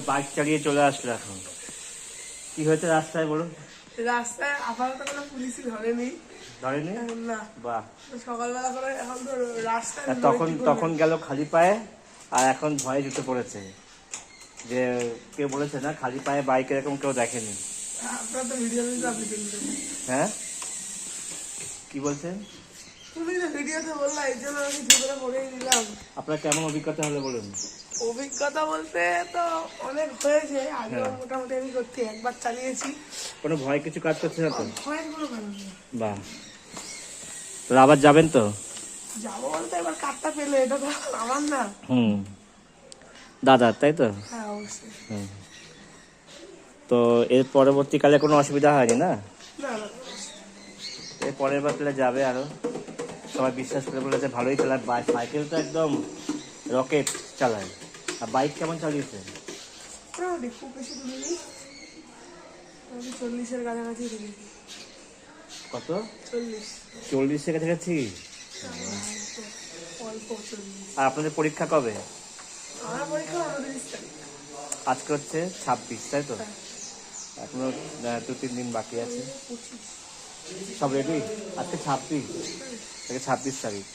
Bike চালিয়ে চলে আসলো এখন। কি হয়েছে রাস্তায় বলুন? রাস্তায় আপাতত কোনো পুলিশই ধরেনি। ধরেনি? না। বাহ। সকালবেলা করে এখন তো রাস্তায় তখন গেল খালি পায়ে, আর এখন ভয়ে জুতো পড়েছে। যে কেউ বলেছে না খালি পায়ে বাইক এরকম কেউ দেখেনি। আপনার তো ভিডিও আপনি কিনবেন। হ্যাঁ, কি বলছেন? তুমি তো ভিডিওতে বললা, এই জন্য আমি জুতোটা পরেই দিলাম। আপনার কেমন অভিজ্ঞতা হলো বলুন? অভিজ্ঞতা বলতে তো অনেক হয়েছে, আগেও হ্যাঁ। মোটামুটি আমি করতে একবার চালিয়েছি। কোনো ভয় কিছু কাজ করছে না তো? ভয়ের কোনো কারণ নেই। বাহ। তো আবার যাবেন তো? যাবো বলতে এবার কার্ডটা পেলে, এটা তো আমার না। দাদা, তাই তো? হ্যাঁ অবশ্যই। তো এর পরবর্তীকালে কোনো অসুবিধা হয়নি না? না না। এর পরের বার তাহলে যাবে আরো, সবাই বিশ্বাস করে বলে যে ভালোই চালায়। সাইকেল তো একদম রকেট চালায়। আর বাইক কেমন চালিয়েছে? মোটামুটি খুব বেশি তুলিনি, আমি 40-এর কাছাকাছি তুলেছি। কত? 40। 40-এর কাছাকাছি? অল্প 40। আর আপনাদের পরীক্ষা কবে? আমার পরীক্ষা 29 তারিখ। আজকে হচ্ছে 26, তাই তো? এখনো 2-3 দিন বাকি আছে। 25। সব রেডি? আজকে 26, 26 তারিখ।